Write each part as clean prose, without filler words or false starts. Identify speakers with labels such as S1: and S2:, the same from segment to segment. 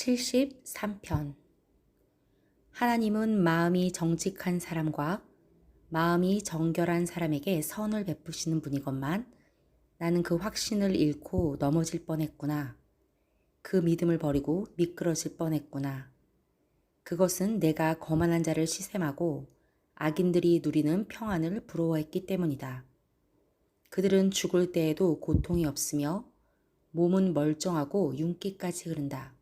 S1: 73편. 하나님은 마음이 정직한 사람과 마음이 정결한 사람에게 선을 베푸시는 분이건만 나는 그 확신을 잃고 넘어질 뻔했구나. 그 믿음을 버리고 미끄러질 뻔했구나. 그것은 내가 거만한 자를 시샘하고 악인들이 누리는 평안을 부러워했기 때문이다. 그들은 죽을 때에도 고통이 없으며 몸은 멀쩡하고 윤기까지 흐른다.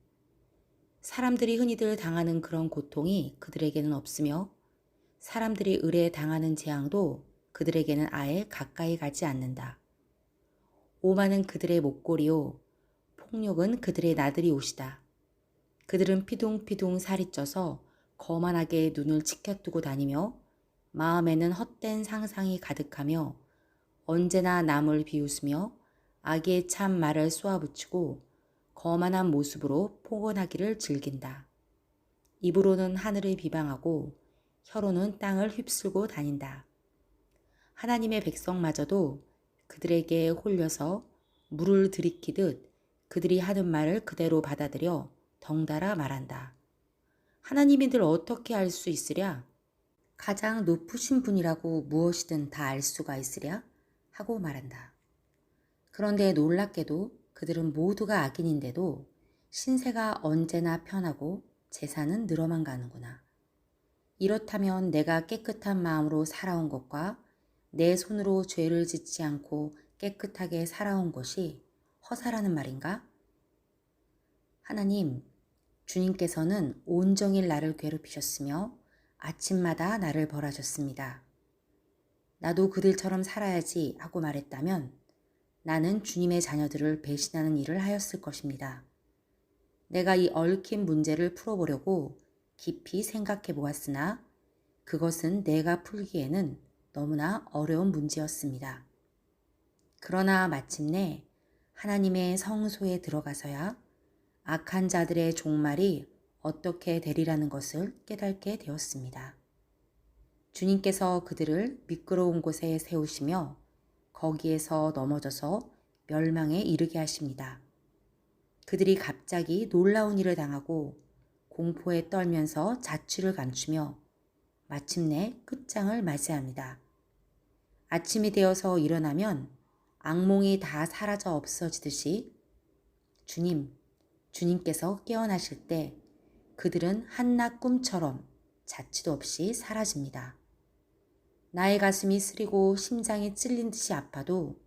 S1: 사람들이 흔히들 당하는 그런 고통이 그들에게는 없으며 사람들이 의례 당하는 재앙도 그들에게는 아예 가까이 가지 않는다. 오만은 그들의 목걸이요, 폭력은 그들의 나들이 옷이다. 그들은 피둥피둥 살이 쪄서 거만하게 눈을 치켜뜨고 다니며 마음에는 헛된 상상이 가득하며 언제나 남을 비웃으며 악의 참 말을 쏘아붙이고 거만한 모습으로 포근하기를 즐긴다. 입으로는 하늘을 비방하고 혀로는 땅을 휩쓸고 다닌다. 하나님의 백성마저도 그들에게 홀려서 물을 들이키듯 그들이 하는 말을 그대로 받아들여 덩달아 말한다. 하나님이 늘 어떻게 알 수 있으랴? 가장 높으신 분이라고 무엇이든 다 알 수가 있으랴? 하고 말한다. 그런데 놀랍게도 그들은 모두가 악인인데도 신세가 언제나 편하고 재산은 늘어만 가는구나. 이렇다면 내가 깨끗한 마음으로 살아온 것과 내 손으로 죄를 짓지 않고 깨끗하게 살아온 것이 허사라는 말인가? 하나님, 주님께서는 온종일 나를 괴롭히셨으며 아침마다 나를 벌하셨습니다. 나도 그들처럼 살아야지 하고 말했다면 나는 주님의 자녀들을 배신하는 일을 하였을 것입니다. 내가 이 얽힌 문제를 풀어보려고 깊이 생각해 보았으나 그것은 내가 풀기에는 너무나 어려운 문제였습니다. 그러나 마침내 하나님의 성소에 들어가서야 악한 자들의 종말이 어떻게 되리라는 것을 깨닫게 되었습니다. 주님께서 그들을 미끄러운 곳에 세우시며 거기에서 넘어져서 멸망에 이르게 하십니다. 그들이 갑자기 놀라운 일을 당하고 공포에 떨면서 자취를 감추며 마침내 끝장을 맞이합니다. 아침이 되어서 일어나면 악몽이 다 사라져 없어지듯이 주님께서 깨어나실 때 그들은 한낮 꿈처럼 자취도 없이 사라집니다. 나의 가슴이 쓰리고 심장이 찔린 듯이 아파도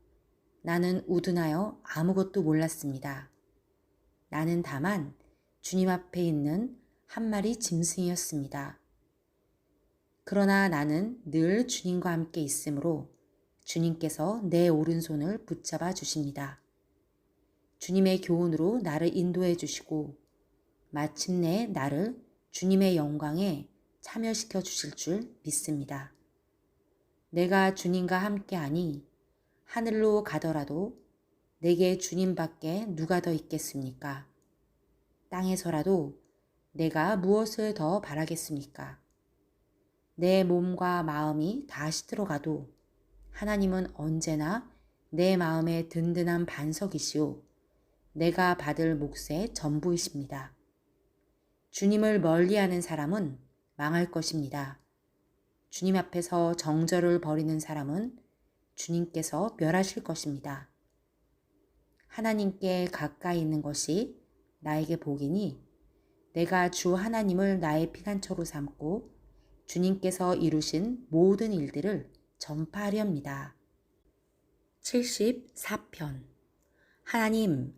S1: 나는 우둔하여 아무것도 몰랐습니다. 나는 다만 주님 앞에 있는 한 마리 짐승이었습니다. 그러나 나는 늘 주님과 함께 있으므로 주님께서 내 오른손을 붙잡아 주십니다. 주님의 교훈으로 나를 인도해 주시고 마침내 나를 주님의 영광에 참여시켜 주실 줄 믿습니다. 내가 주님과 함께하니 하늘로 가더라도 내게 주님밖에 누가 더 있겠습니까? 땅에서라도 내가 무엇을 더 바라겠습니까? 내 몸과 마음이 다시 들어가도 하나님은 언제나 내 마음의 든든한 반석이시오 내가 받을 몫의 전부이십니다. 주님을 멀리하는 사람은 망할 것입니다. 주님 앞에서 정절을 벌이는 사람은 주님께서 멸하실 것입니다. 하나님께 가까이 있는 것이 나에게 복이니 내가 주 하나님을 나의 피난처로 삼고 주님께서 이루신 모든 일들을 전파하렵니다. 74편. 하나님,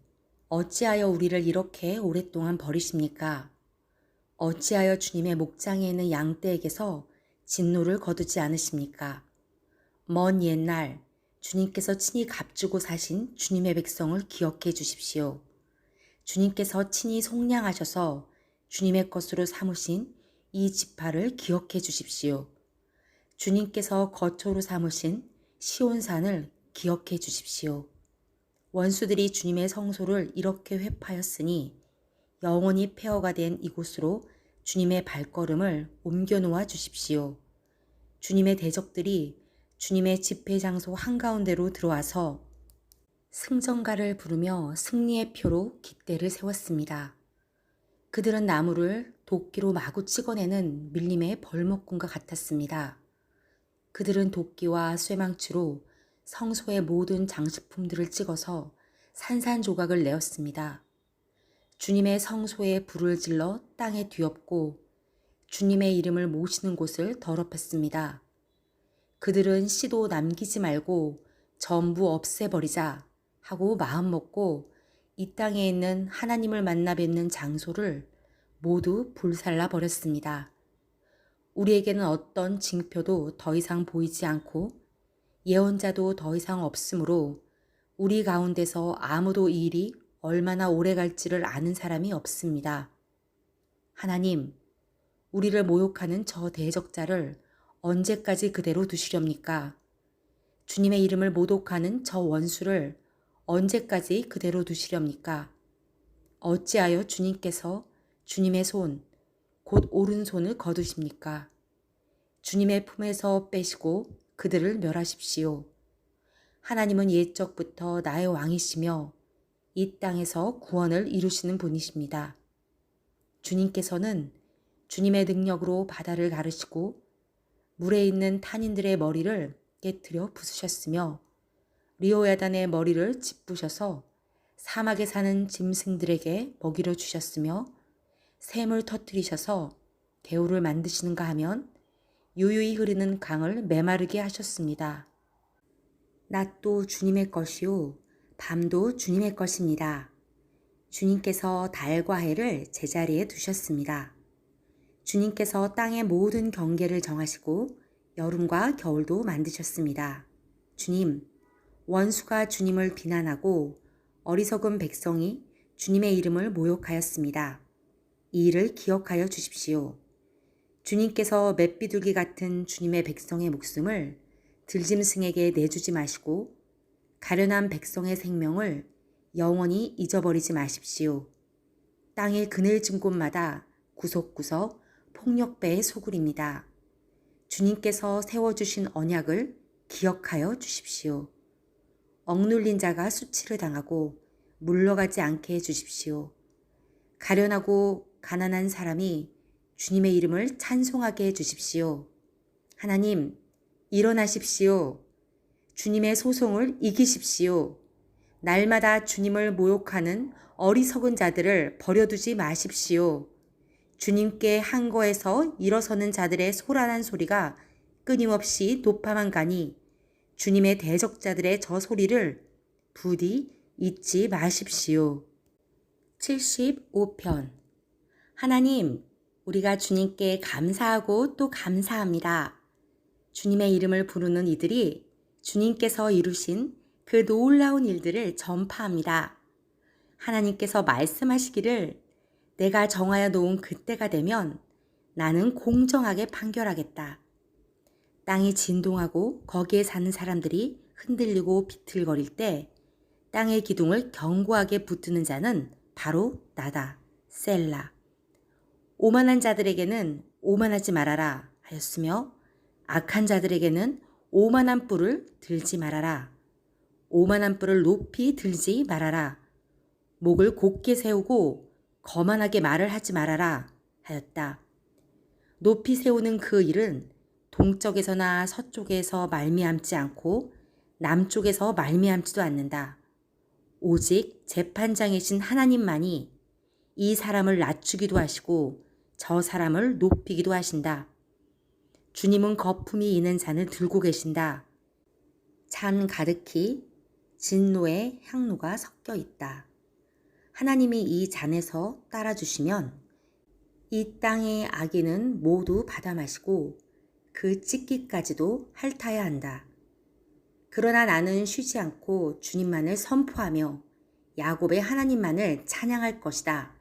S1: 어찌하여 우리를 이렇게 오랫동안 버리십니까? 어찌하여 주님의 목장에 있는 양떼에게서 진노를 거두지 않으십니까? 먼 옛날 주님께서 친히 값주고 사신 주님의 백성을 기억해 주십시오. 주님께서 친히 속량하셔서 주님의 것으로 삼으신 이 지파를 기억해 주십시오. 주님께서 거처로 삼으신 시온산을 기억해 주십시오. 원수들이 주님의 성소를 이렇게 회파하였으니 영원히 폐허가 된 이곳으로 주님의 발걸음을 옮겨 놓아 주십시오. 주님의 대적들이 주님의 집회 장소 한가운데로 들어와서 승전가를 부르며 승리의 표로 깃대를 세웠습니다. 그들은 나무를 도끼로 마구 찍어내는 밀림의 벌목꾼과 같았습니다. 그들은 도끼와 쇠망치로 성소의 모든 장식품들을 찍어서 산산조각을 내었습니다. 주님의 성소에 불을 질러 땅에 뒤엎고 주님의 이름을 모시는 곳을 더럽혔습니다. 그들은 씨도 남기지 말고 전부 없애버리자 하고 마음먹고 이 땅에 있는 하나님을 만나 뵙는 장소를 모두 불살라 버렸습니다. 우리에게는 어떤 징표도 더 이상 보이지 않고 예언자도 더 이상 없으므로 우리 가운데서 아무도 이 일이 얼마나 오래 갈지를 아는 사람이 없습니다. 하나님, 우리를 모욕하는 저 대적자를 언제까지 그대로 두시렵니까? 주님의 이름을 모독하는 저 원수를 언제까지 그대로 두시렵니까? 어찌하여 주님께서 주님의 손, 곧 오른손을 거두십니까? 주님의 품에서 빼시고 그들을 멸하십시오. 하나님은 옛적부터 나의 왕이시며 이 땅에서 구원을 이루시는 분이십니다. 주님께서는 주님의 능력으로 바다를 가르시고 물에 있는 탄인들의 머리를 깨트려 부수셨으며 리오야단의 머리를 짚부셔서 사막에 사는 짐승들에게 먹이를 주셨으며 샘을 터뜨리셔서 개울을 만드시는가 하면 유유히 흐르는 강을 메마르게 하셨습니다. 낮도 주님의 것이요 밤도 주님의 것입니다. 주님께서 달과 해를 제자리에 두셨습니다. 주님께서 땅의 모든 경계를 정하시고 여름과 겨울도 만드셨습니다. 주님, 원수가 주님을 비난하고 어리석은 백성이 주님의 이름을 모욕하였습니다. 이 일을 기억하여 주십시오. 주님께서 맷비둘기 같은 주님의 백성의 목숨을 들짐승에게 내주지 마시고 가련한 백성의 생명을 영원히 잊어버리지 마십시오. 땅의 그늘진 곳마다 구석구석 폭력배의 소굴입니다. 주님께서 세워주신 언약을 기억하여 주십시오. 억눌린 자가 수치를 당하고 물러가지 않게 해주십시오. 가련하고 가난한 사람이 주님의 이름을 찬송하게 해주십시오. 하나님, 일어나십시오. 주님의 소송을 이기십시오. 날마다 주님을 모욕하는 어리석은 자들을 버려두지 마십시오. 주님께 한 거에서 일어서는 자들의 소란한 소리가 끊임없이 높아만 가니 주님의 대적자들의 저 소리를 부디 잊지 마십시오. 75편. 하나님, 우리가 주님께 감사하고 또 감사합니다. 주님의 이름을 부르는 이들이 주님께서 이루신 그 놀라운 일들을 전파합니다. 하나님께서 말씀하시기를 내가 정하여 놓은 그때가 되면 나는 공정하게 판결하겠다. 땅이 진동하고 거기에 사는 사람들이 흔들리고 비틀거릴 때 땅의 기둥을 견고하게 붙드는 자는 바로 나다. 셀라. 오만한 자들에게는 오만하지 말아라 하였으며 악한 자들에게는 오만한 뿔을 들지 말아라. 오만한 뿔을 높이 들지 말아라. 목을 곧게 세우고 거만하게 말을 하지 말아라 하였다. 높이 세우는 그 일은 동쪽에서나 서쪽에서 말미암지 않고 남쪽에서 말미암지도 않는다. 오직 재판장이신 하나님만이 이 사람을 낮추기도 하시고 저 사람을 높이기도 하신다. 주님은 거품이 있는 잔을 들고 계신다. 잔 가득히 진노의 향로가 섞여 있다. 하나님이 이 잔에서 따라주시면 이 땅의 악인은 모두 받아 마시고 그 찢기까지도 핥아야 한다. 그러나 나는 쉬지 않고 주님만을 선포하며 야곱의 하나님만을 찬양할 것이다.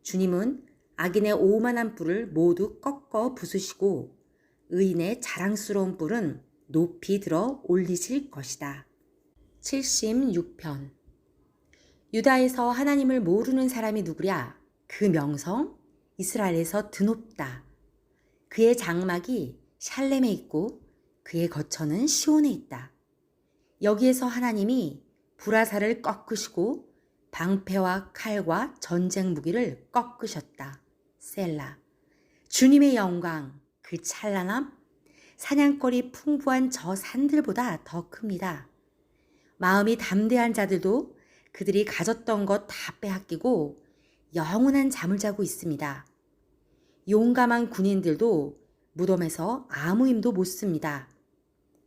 S1: 주님은 악인의 오만한 뿔을 모두 꺾어 부수시고 의인의 자랑스러운 뿔은 높이 들어 올리실 것이다. 76편. 유다에서 하나님을 모르는 사람이 누구랴? 그 명성 이스라엘에서 드높다. 그의 장막이 샬렘에 있고 그의 거처는 시온에 있다. 여기에서 하나님이 불화살을 꺾으시고 방패와 칼과 전쟁 무기를 꺾으셨다. 셀라. 주님의 영광, 그 찬란함, 사냥거리 풍부한 저 산들보다 더 큽니다. 마음이 담대한 자들도 그들이 가졌던 것 다 빼앗기고 영원한 잠을 자고 있습니다. 용감한 군인들도 무덤에서 아무 힘도 못 씁니다.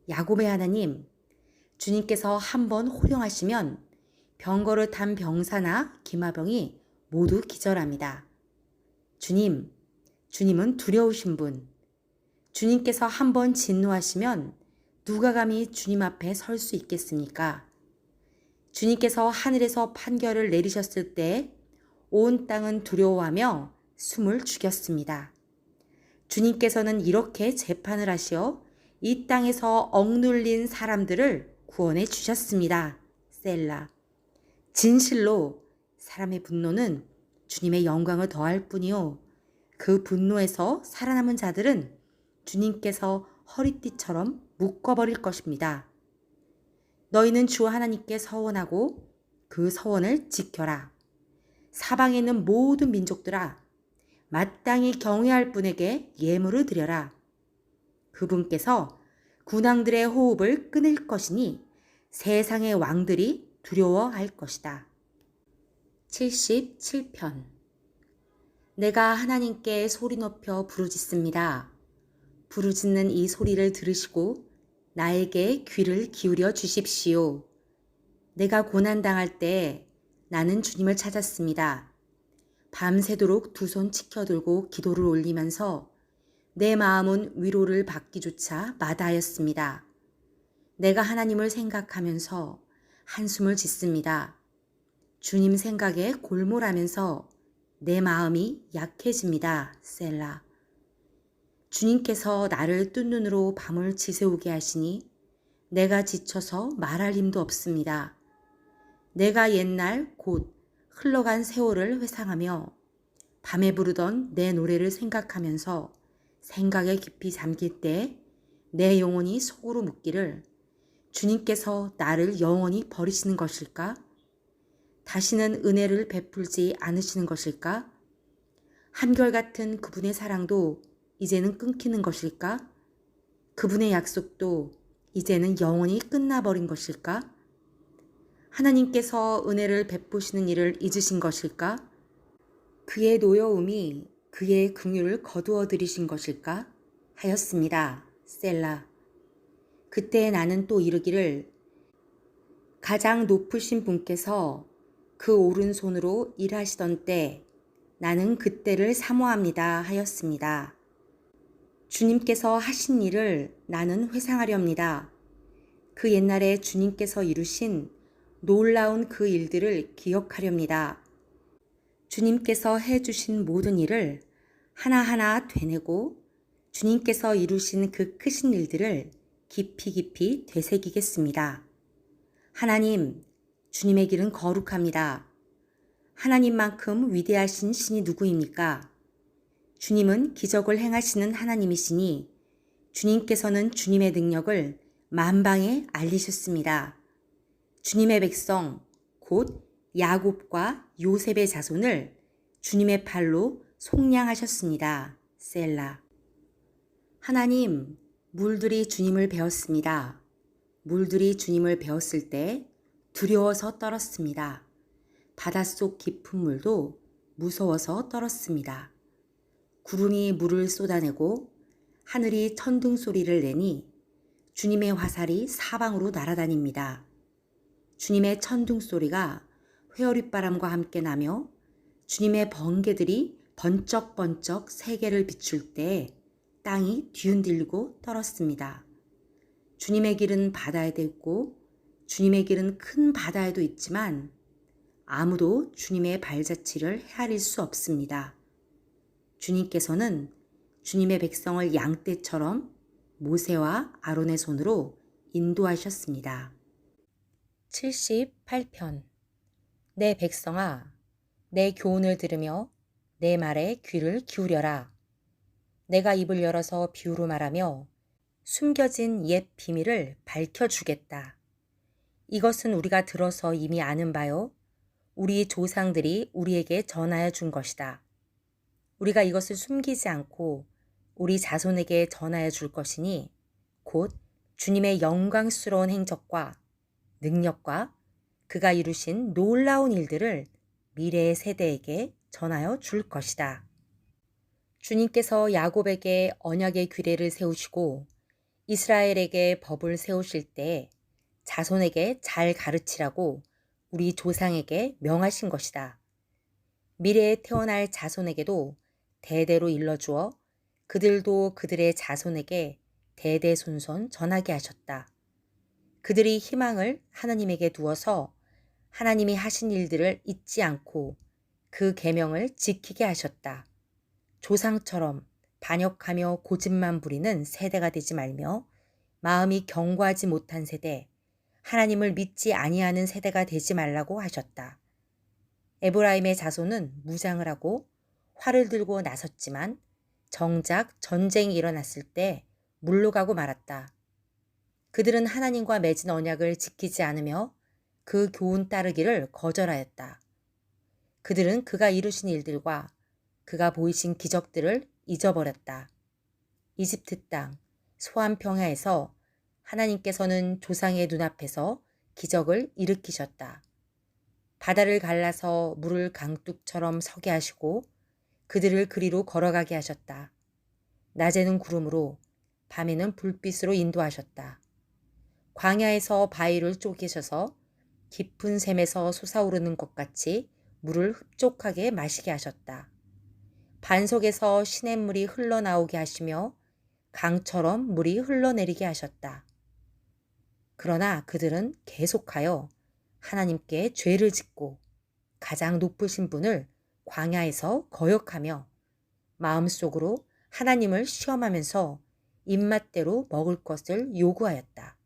S1: 야곱의 하나님, 주님께서 한번 호령하시면 병거를 탄 병사나 기마병이 모두 기절합니다. 주님, 주님은 두려우신 분. 주님께서 한번 진노하시면 누가 감히 주님 앞에 설 수 있겠습니까? 주님께서 하늘에서 판결을 내리셨을 때 온 땅은 두려워하며 숨을 죽였습니다. 주님께서는 이렇게 재판을 하시어 이 땅에서 억눌린 사람들을 구원해 주셨습니다. 셀라. 진실로 사람의 분노는 주님의 영광을 더할 뿐이요. 그 분노에서 살아남은 자들은 주님께서 허리띠처럼 묶어버릴 것입니다. 너희는 주 하나님께 서원하고 그 서원을 지켜라. 사방에 있는 모든 민족들아, 마땅히 경외할 분에게 예물을 드려라. 그분께서 군왕들의 호흡을 끊을 것이니 세상의 왕들이 두려워할 것이다. 77편. 내가 하나님께 소리 높여 부르짖습니다. 부르짖는 이 소리를 들으시고 나에게 귀를 기울여 주십시오. 내가 고난당할 때 나는 주님을 찾았습니다. 밤새도록 두 손 치켜들고 기도를 올리면서 내 마음은 위로를 받기조차 마다하였습니다. 내가 하나님을 생각하면서 한숨을 짓습니다. 주님 생각에 골몰하면서 내 마음이 약해집니다. 셀라. 주님께서 나를 뜬 눈으로 밤을 지새우게 하시니 내가 지쳐서 말할 힘도 없습니다. 내가 옛날 곧 흘러간 세월을 회상하며 밤에 부르던 내 노래를 생각하면서 생각에 깊이 잠길 때 내 영혼이 속으로 묻기를 주님께서 나를 영원히 버리시는 것일까? 다시는 은혜를 베풀지 않으시는 것일까? 한결같은 그분의 사랑도 이제는 끊기는 것일까? 그분의 약속도 이제는 영원히 끝나버린 것일까? 하나님께서 은혜를 베푸시는 일을 잊으신 것일까? 그의 노여움이 그의 긍휼을 거두어 들이신 것일까? 하였습니다. 셀라. 그때 나는 또 이르기를 가장 높으신 분께서 그 오른손으로 일하시던 때 나는 그때를 사모합니다 하였습니다. 주님께서 하신 일을 나는 회상하렵니다. 그 옛날에 주님께서 이루신 놀라운 그 일들을 기억하렵니다. 주님께서 해주신 모든 일을 하나하나 되뇌고 주님께서 이루신 그 크신 일들을 깊이 깊이 되새기겠습니다. 하나님, 주님의 길은 거룩합니다. 하나님만큼 위대하신 신이 누구입니까? 주님은 기적을 행하시는 하나님이시니 주님께서는 주님의 능력을 만방에 알리셨습니다. 주님의 백성, 곧 야곱과 요셉의 자손을 주님의 팔로 속량하셨습니다. 셀라. 하나님, 물들이 주님을 배웠습니다. 물들이 주님을 배웠을 때 두려워서 떨었습니다. 바닷속 깊은 물도 무서워서 떨었습니다. 구름이 물을 쏟아내고 하늘이 천둥 소리를 내니 주님의 화살이 사방으로 날아다닙니다. 주님의 천둥 소리가 회오릿바람과 함께 나며 주님의 번개들이 번쩍번쩍 세계를 비출 때 땅이 뒤흔들리고 떨었습니다. 주님의 길은 바다에도 있고 주님의 길은 큰 바다에도 있지만 아무도 주님의 발자취를 헤아릴 수 없습니다. 주님께서는 주님의 백성을 양떼처럼 모세와 아론의 손으로 인도하셨습니다. 78편. 내 백성아, 내 교훈을 들으며 내 말에 귀를 기울여라. 내가 입을 열어서 비유로 말하며 숨겨진 옛 비밀을 밝혀주겠다. 이것은 우리가 들어서 이미 아는 바요. 우리 조상들이 우리에게 전하여 준 것이다. 우리가 이것을 숨기지 않고 우리 자손에게 전하여 줄 것이니 곧 주님의 영광스러운 행적과 능력과 그가 이루신 놀라운 일들을 미래의 세대에게 전하여 줄 것이다. 주님께서 야곱에게 언약의 규례를 세우시고 이스라엘에게 법을 세우실 때 자손에게 잘 가르치라고 우리 조상에게 명하신 것이다. 미래에 태어날 자손에게도 대대로 일러주어 그들도 그들의 자손에게 대대손손 전하게 하셨다. 그들이 희망을 하나님에게 두어서 하나님이 하신 일들을 잊지 않고 그 계명을 지키게 하셨다. 조상처럼 반역하며 고집만 부리는 세대가 되지 말며 마음이 견고하지 못한 세대, 하나님을 믿지 아니하는 세대가 되지 말라고 하셨다. 에브라임의 자손은 무장을 하고 활을 들고 나섰지만 정작 전쟁이 일어났을 때 물러가고 말았다. 그들은 하나님과 맺은 언약을 지키지 않으며 그 교훈 따르기를 거절하였다. 그들은 그가 이루신 일들과 그가 보이신 기적들을 잊어버렸다. 이집트 땅, 소안 평야에서 하나님께서는 조상의 눈앞에서 기적을 일으키셨다. 바다를 갈라서 물을 강둑처럼 서게 하시고 그들을 그리로 걸어가게 하셨다. 낮에는 구름으로, 밤에는 불빛으로 인도하셨다. 광야에서 바위를 쪼개셔서 깊은 샘에서 솟아오르는 것 같이 물을 흡족하게 마시게 하셨다. 반석에서 시냇물이 흘러나오게 하시며 강처럼 물이 흘러내리게 하셨다. 그러나 그들은 계속하여 하나님께 죄를 짓고 가장 높으신 분을 광야에서 거역하며 마음속으로 하나님을 시험하면서 입맛대로 먹을 것을 요구하였다.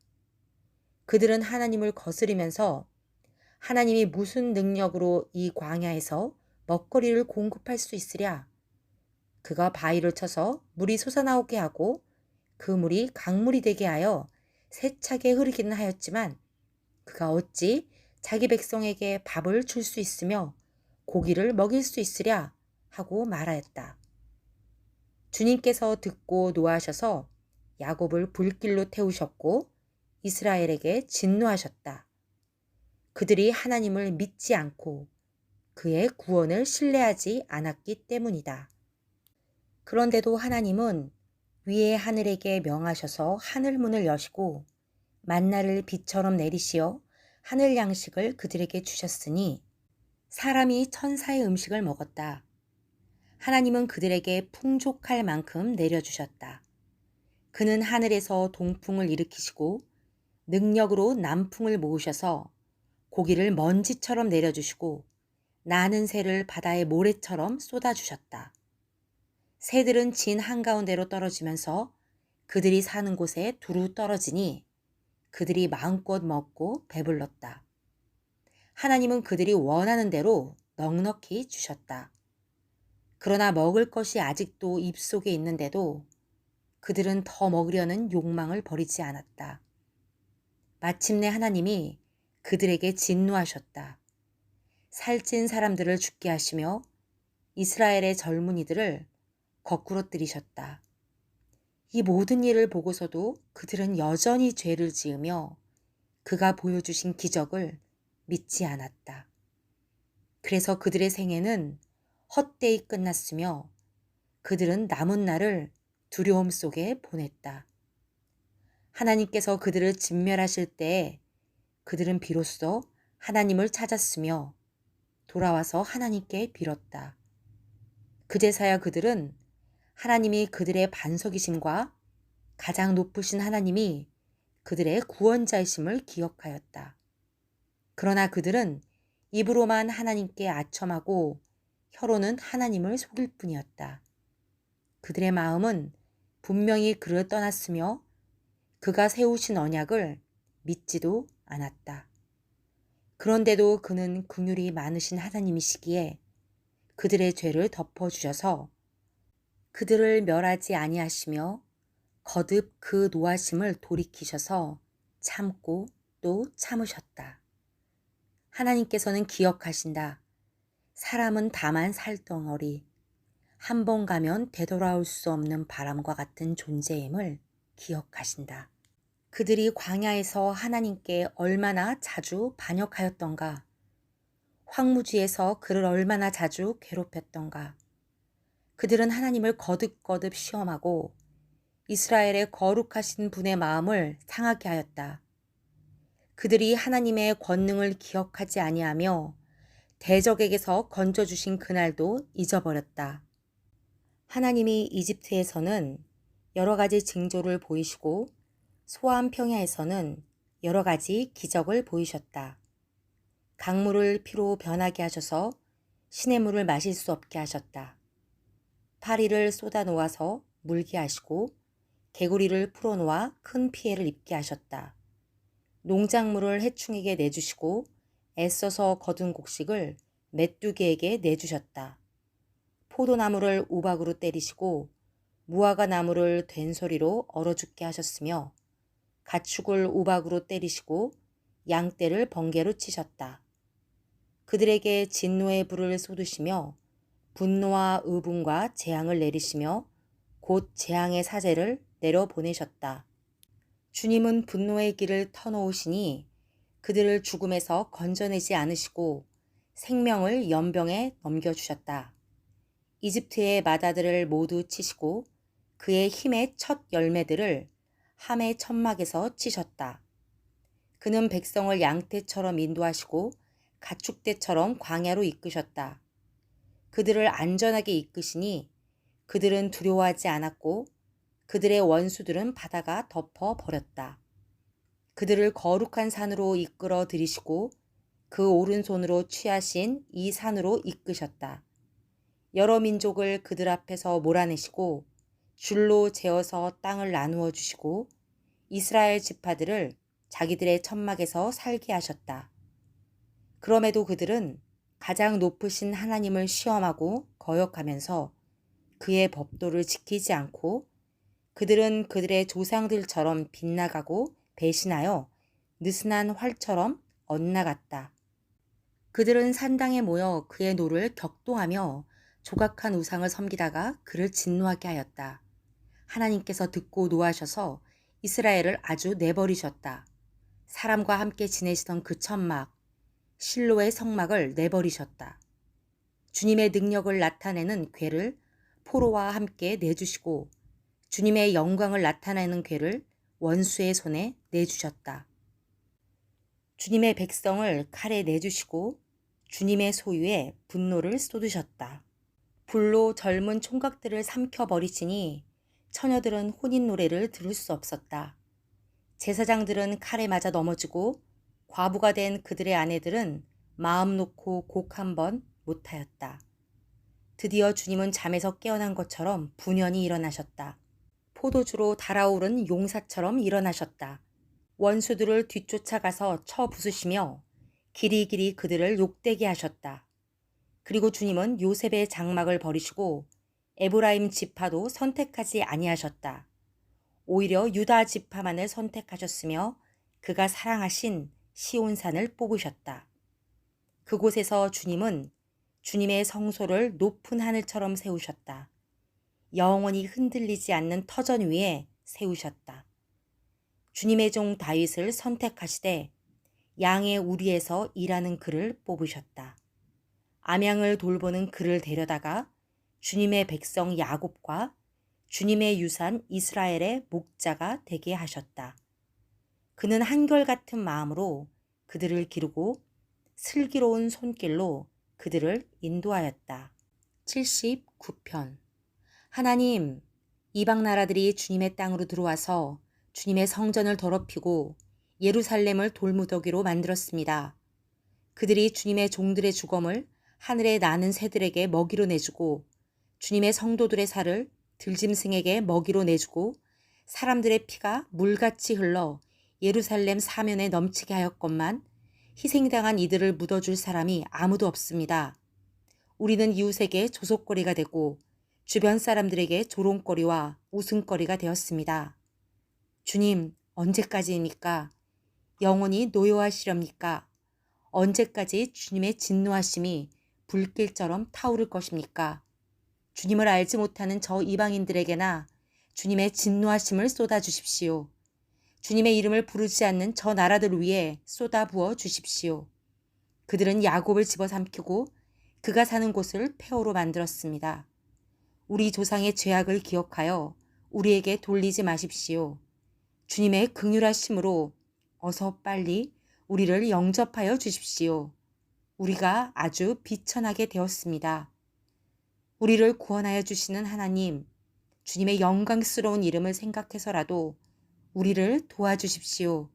S1: 그들은 하나님을 거스리면서 하나님이 무슨 능력으로 이 광야에서 먹거리를 공급할 수 있으랴? 그가 바위를 쳐서 물이 솟아나오게 하고 그 물이 강물이 되게 하여 세차게 흐르기는 하였지만 그가 어찌 자기 백성에게 밥을 줄 수 있으며 고기를 먹일 수 있으랴 하고 말하였다. 주님께서 듣고 노하셔서 야곱을 불길로 태우셨고 이스라엘에게 진노하셨다. 그들이 하나님을 믿지 않고 그의 구원을 신뢰하지 않았기 때문이다. 그런데도 하나님은 위의 하늘에게 명하셔서 하늘문을 여시고 만나를 비처럼 내리시어 하늘 양식을 그들에게 주셨으니 사람이 천사의 음식을 먹었다. 하나님은 그들에게 풍족할 만큼 내려주셨다. 그는 하늘에서 동풍을 일으키시고 능력으로 남풍을 모으셔서 고기를 먼지처럼 내려주시고 나는 새를 바다의 모래처럼 쏟아주셨다. 새들은 진 한가운데로 떨어지면서 그들이 사는 곳에 두루 떨어지니 그들이 마음껏 먹고 배불렀다. 하나님은 그들이 원하는 대로 넉넉히 주셨다. 그러나 먹을 것이 아직도 입속에 있는데도 그들은 더 먹으려는 욕망을 버리지 않았다. 마침내 하나님이 그들에게 진노하셨다. 살찐 사람들을 죽게 하시며 이스라엘의 젊은이들을 거꾸로 들이셨다. 이 모든 일을 보고서도 그들은 여전히 죄를 지으며 그가 보여주신 기적을 믿지 않았다. 그래서 그들의 생애는 헛되이 끝났으며 그들은 남은 날을 두려움 속에 보냈다. 하나님께서 그들을 진멸하실 때에 그들은 비로소 하나님을 찾았으며 돌아와서 하나님께 빌었다. 그제서야 그들은 하나님이 그들의 반석이심과 가장 높으신 하나님이 그들의 구원자이심을 기억하였다. 그러나 그들은 입으로만 하나님께 아첨하고 혀로는 하나님을 속일 뿐이었다. 그들의 마음은 분명히 그를 떠났으며 그가 세우신 언약을 믿지도 않았다. 그런데도 그는 긍휼이 많으신 하나님이시기에 그들의 죄를 덮어주셔서 그들을 멸하지 아니하시며 거듭 그 노하심을 돌이키셔서 참고 또 참으셨다. 하나님께서는 기억하신다. 사람은 다만 살덩어리, 한 번 가면 되돌아올 수 없는 바람과 같은 존재임을 기억하신다. 그들이 광야에서 하나님께 얼마나 자주 반역하였던가, 황무지에서 그를 얼마나 자주 괴롭혔던가. 그들은 하나님을 거듭거듭 시험하고 이스라엘의 거룩하신 분의 마음을 상하게 하였다. 그들이 하나님의 권능을 기억하지 아니하며 대적에게서 건져주신 그날도 잊어버렸다. 하나님이 이집트에서는 여러 가지 징조를 보이시고 소안 평야에서는 여러 가지 기적을 보이셨다. 강물을 피로 변하게 하셔서 시냇물을 마실 수 없게 하셨다. 파리를 쏟아 놓아서 물게 하시고 개구리를 풀어놓아 큰 피해를 입게 하셨다. 농작물을 해충에게 내주시고 애써서 거둔 곡식을 메뚜기에게 내주셨다. 포도나무를 우박으로 때리시고 무화과 나무를 된소리로 얼어 죽게 하셨으며 가축을 우박으로 때리시고 양떼를 번개로 치셨다. 그들에게 진노의 불을 쏟으시며 분노와 의분과 재앙을 내리시며 곧 재앙의 사제를 내려보내셨다. 주님은 분노의 길을 터놓으시니 그들을 죽음에서 건져내지 않으시고 생명을 연병에 넘겨주셨다. 이집트의 마다들을 모두 치시고 그의 힘의 첫 열매들을 함의 천막에서 치셨다. 그는 백성을 양떼처럼 인도하시고 가축대처럼 광야로 이끄셨다. 그들을 안전하게 이끄시니 그들은 두려워하지 않았고 그들의 원수들은 바다가 덮어버렸다. 그들을 거룩한 산으로 이끌어 들이시고 그 오른손으로 취하신 이 산으로 이끄셨다. 여러 민족을 그들 앞에서 몰아내시고 줄로 재어서 땅을 나누어 주시고 이스라엘 지파들을 자기들의 천막에서 살게 하셨다. 그럼에도 그들은 가장 높으신 하나님을 시험하고 거역하면서 그의 법도를 지키지 않고 그들은 그들의 조상들처럼 빗나가고 배신하여 느슨한 활처럼 엇나갔다. 그들은 산당에 모여 그의 노를 격동하며 조각한 우상을 섬기다가 그를 진노하게 하였다. 하나님께서 듣고 노하셔서 이스라엘을 아주 내버리셨다. 사람과 함께 지내시던 그 천막, 실로의 성막을 내버리셨다. 주님의 능력을 나타내는 궤를 포로와 함께 내주시고 주님의 영광을 나타내는 궤를 원수의 손에 내주셨다. 주님의 백성을 칼에 내주시고 주님의 소유에 분노를 쏟으셨다. 불로 젊은 총각들을 삼켜버리시니 처녀들은 혼인 노래를 들을 수 없었다. 제사장들은 칼에 맞아 넘어지고 과부가 된 그들의 아내들은 마음 놓고 곡 한 번 못하였다. 드디어 주님은 잠에서 깨어난 것처럼 분연히 일어나셨다. 포도주로 달아오른 용사처럼 일어나셨다. 원수들을 뒤쫓아가서 쳐 부수시며 길이길이 그들을 욕되게 하셨다. 그리고 주님은 요셉의 장막을 버리시고 에브라임 지파도 선택하지 아니하셨다. 오히려 유다 지파만을 선택하셨으며 그가 사랑하신 시온산을 뽑으셨다. 그곳에서 주님은 주님의 성소를 높은 하늘처럼 세우셨다. 영원히 흔들리지 않는 터전 위에 세우셨다. 주님의 종 다윗을 선택하시되 양의 우리에서 일하는 그를 뽑으셨다. 암양을 돌보는 그를 데려다가 주님의 백성 야곱과 주님의 유산 이스라엘의 목자가 되게 하셨다. 그는 한결같은 마음으로 그들을 기르고 슬기로운 손길로 그들을 인도하였다. 79편. 하나님, 이방 나라들이 주님의 땅으로 들어와서 주님의 성전을 더럽히고 예루살렘을 돌무더기로 만들었습니다. 그들이 주님의 종들의 주검을 하늘에 나는 새들에게 먹이로 내주고 주님의 성도들의 살을 들짐승에게 먹이로 내주고 사람들의 피가 물같이 흘러 예루살렘 사면에 넘치게 하였건만 희생당한 이들을 묻어줄 사람이 아무도 없습니다. 우리는 이웃에게 조속거리가 되고 주변 사람들에게 조롱거리와 웃음거리가 되었습니다. 주님, 언제까지입니까? 영원히 노여하시렵니까? 언제까지 주님의 진노하심이 불길처럼 타오를 것입니까? 주님을 알지 못하는 저 이방인들에게나 주님의 진노하심을 쏟아주십시오. 주님의 이름을 부르지 않는 저 나라들 위에 쏟아부어 주십시오. 그들은 야곱을 집어삼키고 그가 사는 곳을 폐허로 만들었습니다. 우리 조상의 죄악을 기억하여 우리에게 돌리지 마십시오. 주님의 긍휼하심으로 어서 빨리 우리를 영접하여 주십시오. 우리가 아주 비천하게 되었습니다. 우리를 구원하여 주시는 하나님, 주님의 영광스러운 이름을 생각해서라도 우리를 도와주십시오.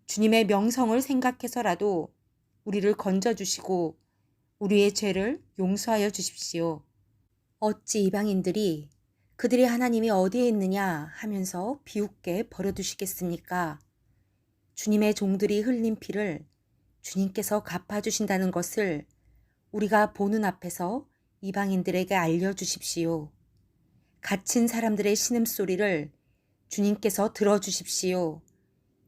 S1: 주님의 명성을 생각해서라도 우리를 건져주시고 우리의 죄를 용서하여 주십시오. 어찌 이방인들이 그들의 하나님이 어디에 있느냐 하면서 비웃게 버려두시겠습니까? 주님의 종들이 흘린 피를 주님께서 갚아주신다는 것을 우리가 보는 앞에서 이방인들에게 알려주십시오. 갇힌 사람들의 신음소리를 주님께서 들어주십시오.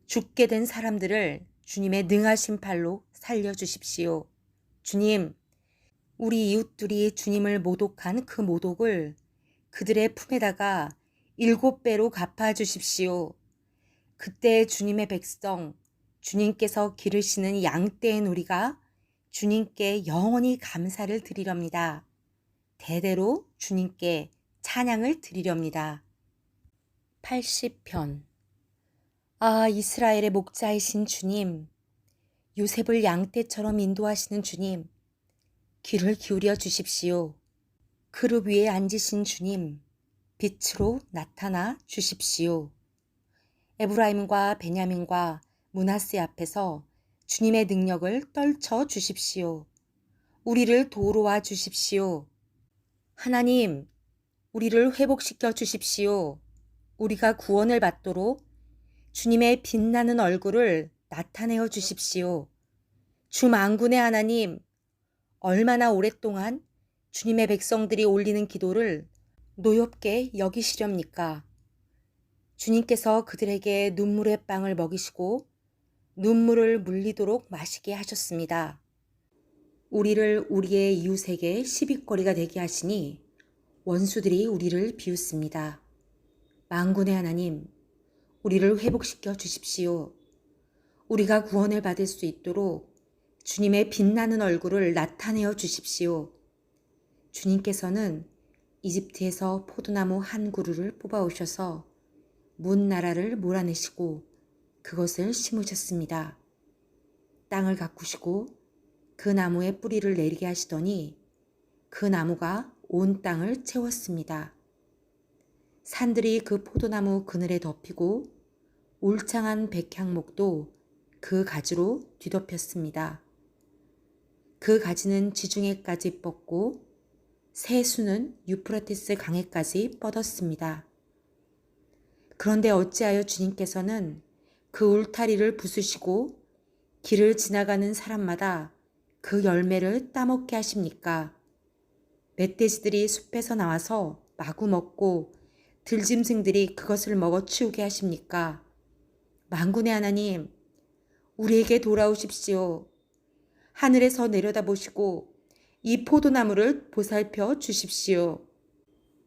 S1: 죽게 된 사람들을 주님의 능하신 팔로 살려주십시오. 주님, 우리 이웃들이 주님을 모독한 그 모독을 그들의 품에다가 7배로 갚아주십시오. 그때 주님의 백성, 주님께서 기르시는 양떼인 우리가 주님께 영원히 감사를 드리렵니다. 대대로 주님께 찬양을 드리렵니다. 80편. 아, 이스라엘의 목자이신 주님, 요셉을 양떼처럼 인도하시는 주님, 귀를 기울여 주십시오. 그룹 위에 앉으신 주님, 빛으로 나타나 주십시오. 에브라임과 베냐민과 므낫세 앞에서 주님의 능력을 떨쳐 주십시오. 우리를 도우러 주십시오. 하나님, 우리를 회복시켜 주십시오. 우리가 구원을 받도록 주님의 빛나는 얼굴을 나타내어 주십시오. 주 만군의 하나님, 얼마나 오랫동안 주님의 백성들이 올리는 기도를 노엽게 여기시렵니까? 주님께서 그들에게 눈물의 빵을 먹이시고 눈물을 물리도록 마시게 하셨습니다. 우리를 우리의 이웃에게 시비거리가 되게 하시니 원수들이 우리를 비웃습니다. 만군의 하나님, 우리를 회복시켜 주십시오. 우리가 구원을 받을 수 있도록 주님의 빛나는 얼굴을 나타내어 주십시오. 주님께서는 이집트에서 포도나무 한 그루를 뽑아오셔서 문 나라를 몰아내시고 그것을 심으셨습니다. 땅을 가꾸시고 그 나무에 뿌리를 내리게 하시더니 그 나무가 온 땅을 채웠습니다. 산들이 그 포도나무 그늘에 덮이고 울창한 백향목도 그 가지로 뒤덮였습니다. 그 가지는 지중해까지 뻗고 새수는 유프라테스 강에까지 뻗었습니다. 그런데 어찌하여 주님께서는 그 울타리를 부수시고 길을 지나가는 사람마다 그 열매를 따먹게 하십니까? 멧돼지들이 숲에서 나와서 마구 먹고 들짐승들이 그것을 먹어 치우게 하십니까? 만군의 하나님, 우리에게 돌아오십시오. 하늘에서 내려다보시고 이 포도나무를 보살펴 주십시오.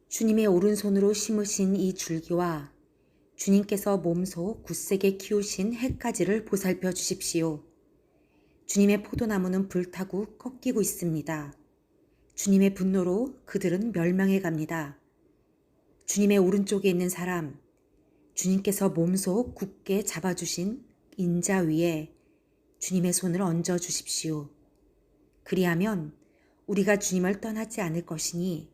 S1: 주님의 오른손으로 심으신 이 줄기와 주님께서 몸소 굳세게 키우신 해까지를 보살펴 주십시오. 주님의 포도나무는 불타고 꺾이고 있습니다. 주님의 분노로 그들은 멸망해 갑니다. 주님의 오른쪽에 있는 사람, 주님께서 몸소 굳게 잡아주신 인자 위에 주님의 손을 얹어 주십시오. 그리하면 우리가 주님을 떠나지 않을 것이니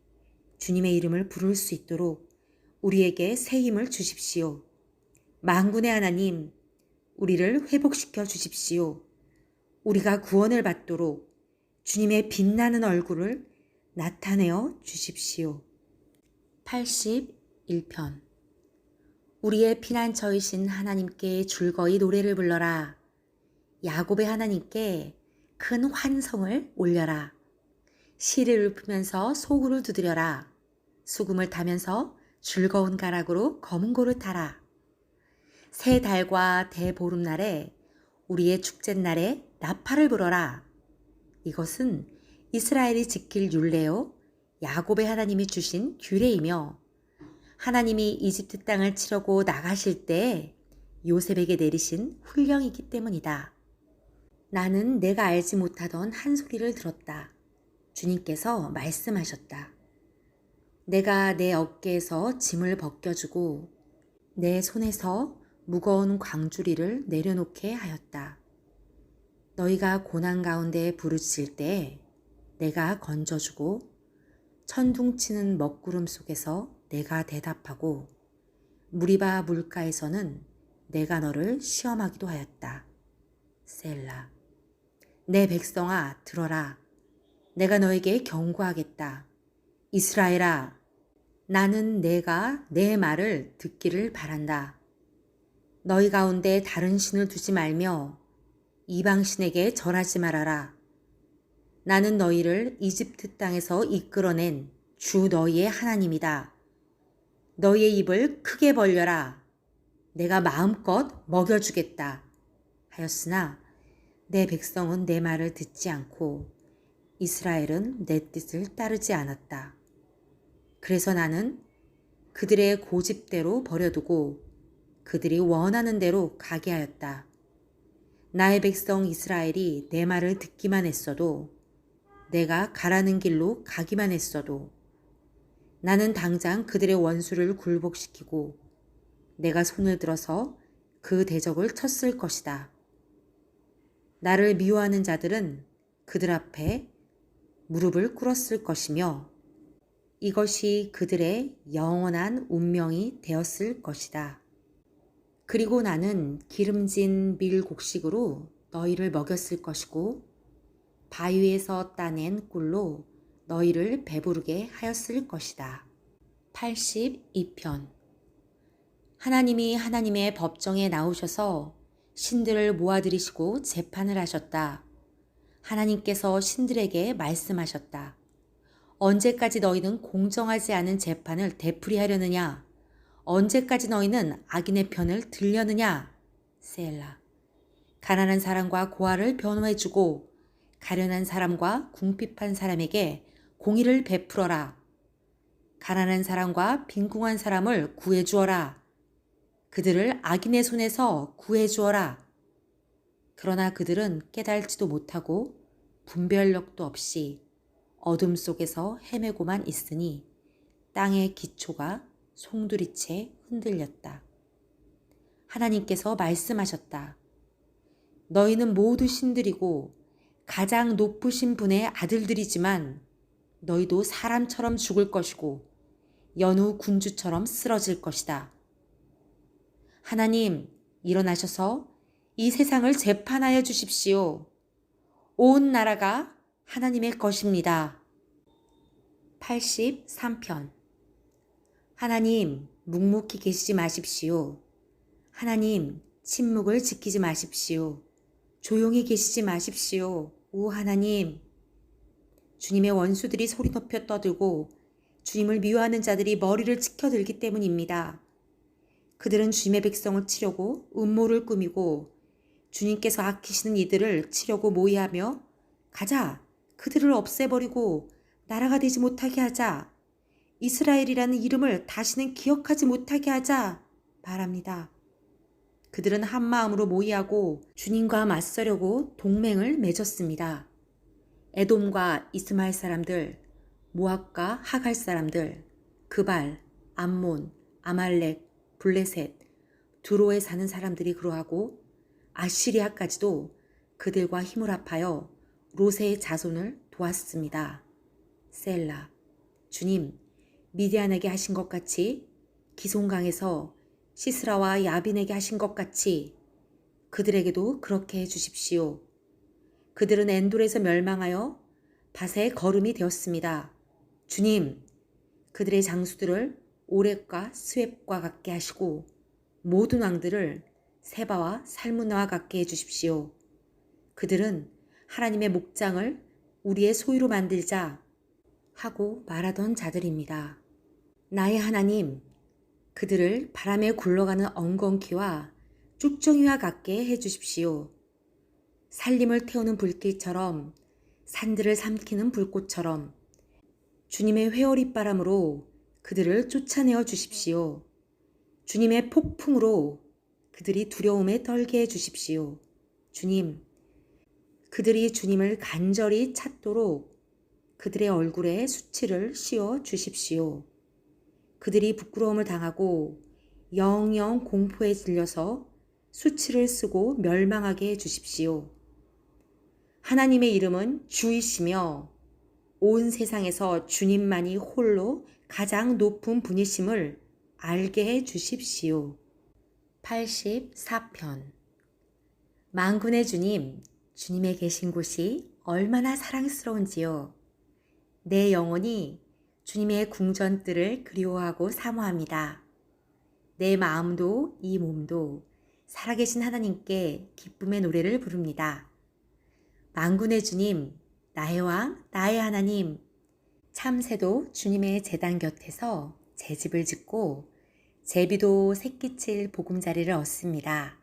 S1: 주님의 이름을 부를 수 있도록 우리에게 새 힘을 주십시오. 만군의 하나님, 우리를 회복시켜 주십시오. 우리가 구원을 받도록 주님의 빛나는 얼굴을 나타내어 주십시오. 81편. 우리의 피난처이신 하나님께 즐거이 노래를 불러라. 야곱의 하나님께 큰 환성을 올려라. 시를 읊으면서 소구를 두드려라. 수금을 타면서 즐거운 가락으로 검은 고를 타라. 새 달과 대보름날에 우리의 축제날에 나팔을 불어라. 이것은 이스라엘이 지킬 율례요 야곱의 하나님이 주신 규례이며 하나님이 이집트 땅을 치려고 나가실 때 요셉에게 내리신 훈령이기 때문이다. 나는 내가 알지 못하던 한 소리를 들었다. 주님께서 말씀하셨다. 내가 내 어깨에서 짐을 벗겨주고 내 손에서 무거운 광주리를 내려놓게 하였다. 너희가 고난 가운데 부르짖을 때 내가 건져주고 천둥치는 먹구름 속에서 내가 대답하고 무리바 물가에서는 내가 너를 시험하기도 하였다. 셀라. 내 백성아 들어라. 내가 너에게 경고하겠다. 이스라엘아, 나는 내가 내 말을 듣기를 바란다. 너희 가운데 다른 신을 두지 말며 이방신에게 절하지 말아라. 나는 너희를 이집트 땅에서 이끌어낸 주 너희의 하나님이다. 너희의 입을 크게 벌려라. 내가 마음껏 먹여주겠다. 하였으나 내 백성은 내 말을 듣지 않고 이스라엘은 내 뜻을 따르지 않았다. 그래서 나는 그들의 고집대로 버려두고 그들이 원하는 대로 가게 하였다. 나의 백성 이스라엘이 내 말을 듣기만 했어도 내가 가라는 길로 가기만 했어도 나는 당장 그들의 원수를 굴복시키고 내가 손을 들어서 그 대적을 쳤을 것이다. 나를 미워하는 자들은 그들 앞에 무릎을 꿇었을 것이며 이것이 그들의 영원한 운명이 되었을 것이다. 그리고 나는 기름진 밀곡식으로 너희를 먹였을 것이고 바위에서 따낸 꿀로 너희를 배부르게 하였을 것이다. 82편. 하나님이 하나님의 법정에 나오셔서 신들을 모아들이시고 재판을 하셨다. 하나님께서 신들에게 말씀하셨다. 언제까지 너희는 공정하지 않은 재판을 되풀이하려느냐? 언제까지 너희는 악인의 편을 들려느냐? 셀라. 가난한 사람과 고아를 변호해주고 가련한 사람과 궁핍한 사람에게 공의를 베풀어라. 가난한 사람과 빈궁한 사람을 구해주어라. 그들을 악인의 손에서 구해주어라. 그러나 그들은 깨달지도 못하고 분별력도 없이 어둠 속에서 헤매고만 있으니 땅의 기초가 송두리째 흔들렸다. 하나님께서 말씀하셨다. 너희는 모두 신들이고 가장 높으신 분의 아들들이지만 너희도 사람처럼 죽을 것이고 연우 군주처럼 쓰러질 것이다. 하나님, 일어나셔서 이 세상을 재판하여 주십시오. 온 나라가 하나님의 것입니다. 83편. 하나님, 묵묵히 계시지 마십시오. 하나님, 침묵을 지키지 마십시오. 조용히 계시지 마십시오. 오 하나님. 주님의 원수들이 소리 높여 떠들고 주님을 미워하는 자들이 머리를 치켜들기 때문입니다. 그들은 주님의 백성을 치려고 음모를 꾸미고 주님께서 아끼시는 이들을 치려고 모의하며 가자, 그들을 없애버리고 나라가 되지 못하게 하자, 이스라엘이라는 이름을 다시는 기억하지 못하게 하자 말합니다. 그들은 한 마음으로 모의하고 주님과 맞서려고 동맹을 맺었습니다. 에돔과 이스마엘 사람들, 모압과 하갈 사람들, 그발, 암몬, 아말렉, 블레셋, 두로에 사는 사람들이 그러하고 아시리아까지도 그들과 힘을 합하여 로세의 자손을 도왔습니다. 셀라. 주님, 미디안에게 하신 것 같이 기송강에서 시스라와 야빈에게 하신 것 같이 그들에게도 그렇게 해주십시오. 그들은 엔돌에서 멸망하여 밭의 거름이 되었습니다. 주님, 그들의 장수들을 오렙과 스웹과 같게 하시고 모든 왕들을 세바와 살문나와 같게 해주십시오. 그들은 하나님의 목장을 우리의 소유로 만들자 하고 말하던 자들입니다. 나의 하나님, 그들을 바람에 굴러가는 엉겅퀴와 쭉정이와 같게 해주십시오. 살림을 태우는 불길처럼, 산들을 삼키는 불꽃처럼 주님의 회오릿바람으로 그들을 쫓아내어 주십시오. 주님의 폭풍으로 그들이 두려움에 떨게 해 주십시오. 주님, 그들이 주님을 간절히 찾도록 그들의 얼굴에 수치를 씌워 주십시오. 그들이 부끄러움을 당하고 영영 공포에 질려서 수치를 쓰고 멸망하게 해 주십시오. 하나님의 이름은 주이시며 온 세상에서 주님만이 홀로 가장 높은 분이심을 알게 해 주십시오. 84편. 만군의 주님, 주님의 계신 곳이 얼마나 사랑스러운지요. 내 영혼이 주님의 궁전뜰을 그리워하고 사모합니다. 내 마음도 이 몸도 살아계신 하나님께 기쁨의 노래를 부릅니다. 만군의 주님, 나의 왕, 나의 하나님, 참새도 주님의 제단 곁에서 제 집을 짓고 제비도 새끼칠 보금자리를 얻습니다.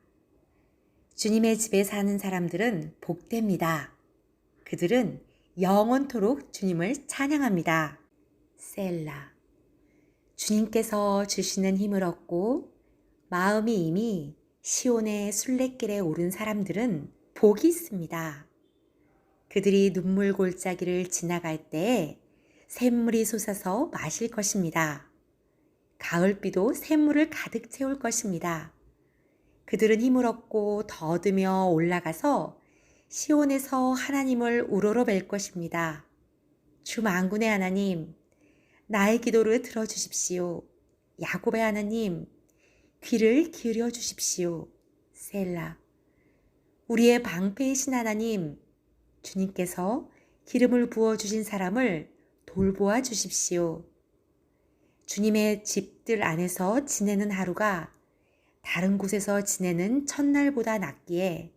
S1: 주님의 집에 사는 사람들은 복됩니다. 그들은 영원토록 주님을 찬양합니다. 셀라. 주님께서 주시는 힘을 얻고 마음이 이미 시온의 순례길에 오른 사람들은 복이 있습니다. 그들이 눈물 골짜기를 지나갈 때에 샘물이 솟아서 마실 것입니다. 가을비도 샘물을 가득 채울 것입니다. 그들은 힘을 얻고 더듬어 올라가서 시온에서 하나님을 우러러 뵐 것입니다. 주 만군의 하나님, 나의 기도를 들어주십시오. 야곱의 하나님, 귀를 기울여 주십시오. 셀라. 우리의 방패이신 하나님, 주님께서 기름을 부어주신 사람을 돌보아 주십시오. 주님의 집들 안에서 지내는 하루가 다른 곳에서 지내는 첫날보다 낫기에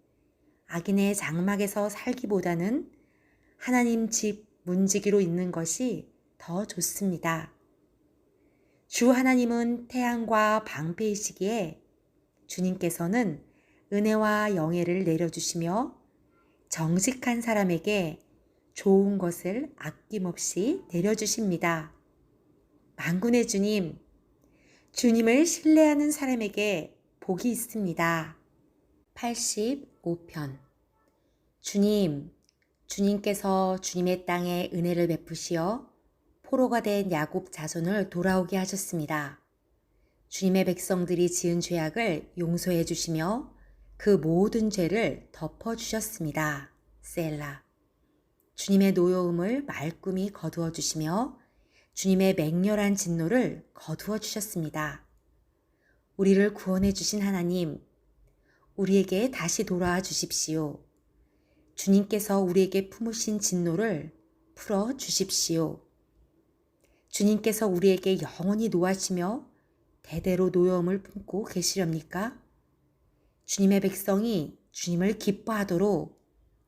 S1: 악인의 장막에서 살기보다는 하나님 집 문지기로 있는 것이 더 좋습니다. 주 하나님은 태양과 방패이시기에 주님께서는 은혜와 영예를 내려주시며 정직한 사람에게 좋은 것을 아낌없이 내려주십니다. 만군의 주님, 주님을 신뢰하는 사람에게 복이 있습니다. 85편. 주님, 주님께서 주님의 땅에 은혜를 베푸시어 포로가 된 야곱 자손을 돌아오게 하셨습니다. 주님의 백성들이 지은 죄악을 용서해 주시며 그 모든 죄를 덮어주셨습니다. 셀라. 주님의 노여움을 말끔히 거두어 주시며 주님의 맹렬한 진노를 거두어 주셨습니다. 우리를 구원해 주신 하나님, 우리에게 다시 돌아와 주십시오. 주님께서 우리에게 품으신 진노를 풀어 주십시오. 주님께서 우리에게 영원히 노하시며 대대로 노여움을 품고 계시렵니까? 주님의 백성이 주님을 기뻐하도록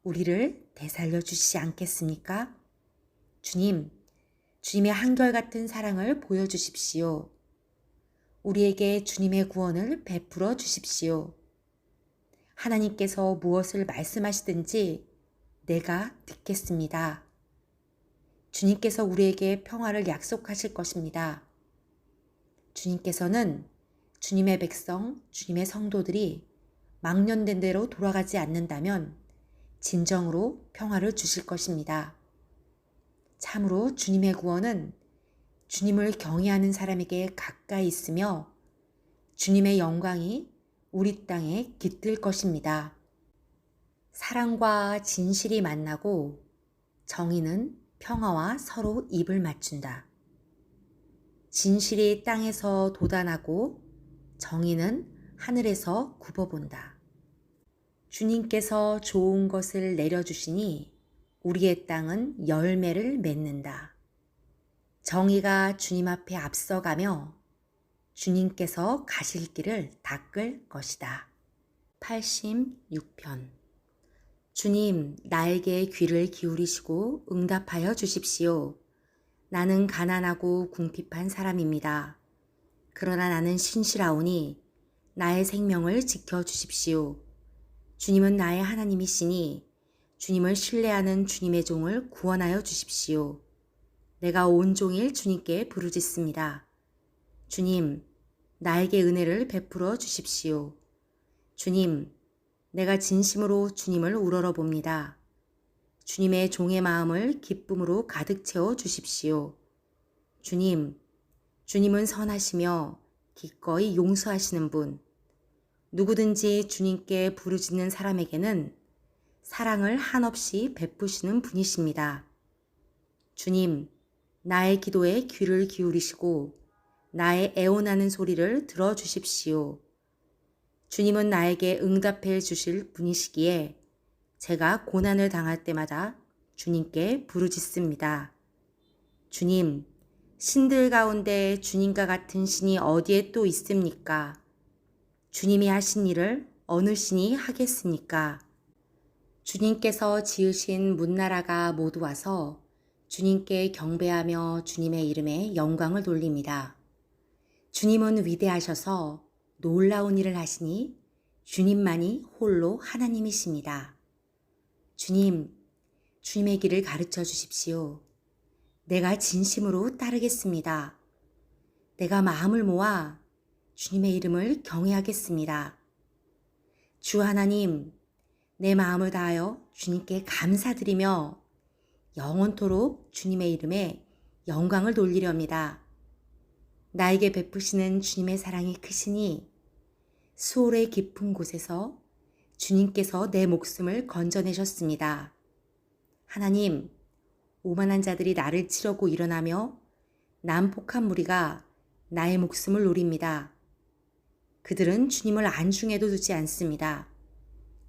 S1: 우리를 되살려 주시지 않겠습니까? 주님, 주님의 한결같은 사랑을 보여주십시오. 우리에게 주님의 구원을 베풀어 주십시오. 하나님께서 무엇을 말씀하시든지 내가 듣겠습니다. 주님께서 우리에게 평화를 약속하실 것입니다. 주님께서는 주님의 백성, 주님의 성도들이 망년된 대로 돌아가지 않는다면 진정으로 평화를 주실 것입니다. 참으로 주님의 구원은 주님을 경외하는 사람에게 가까이 있으며 주님의 영광이 우리 땅에 깃들 것입니다. 사랑과 진실이 만나고 정의는 평화와 서로 입을 맞춘다. 진실이 땅에서 돋아나고 정의는 하늘에서 굽어본다. 주님께서 좋은 것을 내려주시니 우리의 땅은 열매를 맺는다. 정의가 주님 앞에 앞서가며 주님께서 가실 길을 닦을 것이다. 86편. 주님, 나에게 귀를 기울이시고 응답하여 주십시오. 나는 가난하고 궁핍한 사람입니다. 그러나 나는 신실하오니 나의 생명을 지켜주십시오. 주님은 나의 하나님이시니 주님을 신뢰하는 주님의 종을 구원하여 주십시오. 내가 온종일 주님께 부르짖습니다. 주님, 나에게 은혜를 베풀어 주십시오. 주님, 내가 진심으로 주님을 우러러 봅니다. 주님의 종의 마음을 기쁨으로 가득 채워 주십시오. 주님, 주님은 선하시며 기꺼이 용서하시는 분, 누구든지 주님께 부르짖는 사람에게는 사랑을 한없이 베푸시는 분이십니다. 주님, 나의 기도에 귀를 기울이시고 나의 애원하는 소리를 들어주십시오. 주님은 나에게 응답해 주실 분이시기에 제가 고난을 당할 때마다 주님께 부르짖습니다. 주님, 신들 가운데 주님과 같은 신이 어디에 또 있습니까? 주님이 하신 일을 어느 신이 하겠습니까? 주님께서 지으신 문나라가 모두 와서 주님께 경배하며 주님의 이름에 영광을 돌립니다. 주님은 위대하셔서 놀라운 일을 하시니 주님만이 홀로 하나님이십니다. 주님, 주님의 길을 가르쳐 주십시오. 내가 진심으로 따르겠습니다. 내가 마음을 모아 주님의 이름을 경외하겠습니다. 주 하나님, 내 마음을 다하여 주님께 감사드리며 영원토록 주님의 이름에 영광을 돌리렵니다. 나에게 베푸시는 주님의 사랑이 크시니 수월의 깊은 곳에서 주님께서 내 목숨을 건져내셨습니다. 하나님, 오만한 자들이 나를 치려고 일어나며 난폭한 무리가 나의 목숨을 노립니다. 그들은 주님을 안중에도 두지 않습니다.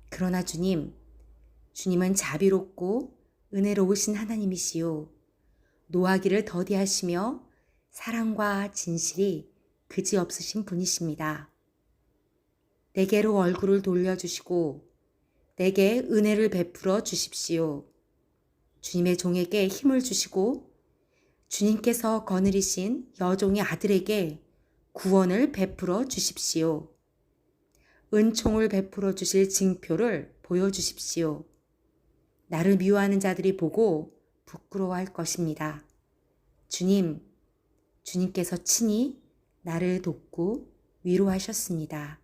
S1: 그러나 주님은 자비롭고 은혜로우신 하나님이시요. 노하기를 더디하시며 사랑과 진실이 그지없으신 분이십니다. 내게로 얼굴을 돌려주시고 내게 은혜를 베풀어 주십시오. 주님의 종에게 힘을 주시고 주님께서 거느리신 여종의 아들에게 구원을 베풀어 주십시오. 은총을 베풀어 주실 징표를 보여주십시오. 나를 미워하는 자들이 보고 부끄러워할 것입니다. 주님께서 친히 나를 돕고 위로하셨습니다.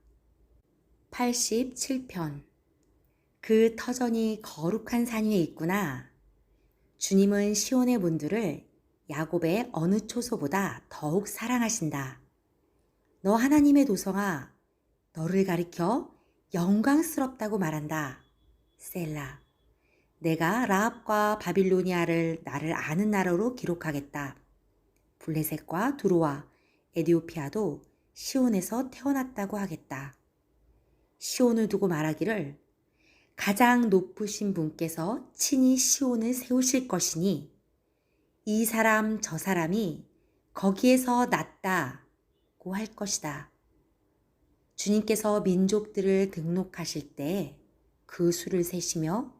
S1: 87편. 그 터전이 거룩한 산 위에 있구나. 주님은 시온의 문들을 야곱의 어느 초소보다 더욱 사랑하신다. 너 하나님의 도성아, 너를 가리켜 영광스럽다고 말한다. 셀라. 내가 라합과 바빌로니아를 나를 아는 나라로 기록하겠다. 블레셋과 두로와 에디오피아도 시온에서 태어났다고 하겠다. 시온을 두고 말하기를 가장 높으신 분께서 친히 시온을 세우실 것이니 이 사람 저 사람이 거기에서 났다고 할 것이다. 주님께서 민족들을 등록하실 때 그 수를 세시며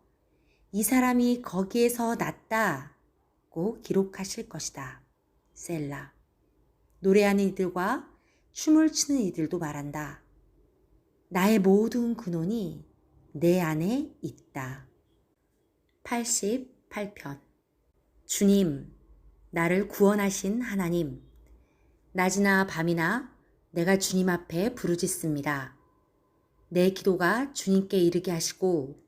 S1: 이 사람이 거기에서 났다고 기록하실 것이다. 셀라. 노래하는 이들과 춤을 추는 이들도 말한다. 나의 모든 근원이 내 안에 있다. 88편. 주님, 나를 구원하신 하나님, 낮이나 밤이나 내가 주님 앞에 부르짖습니다. 내 기도가 주님께 이르게 하시고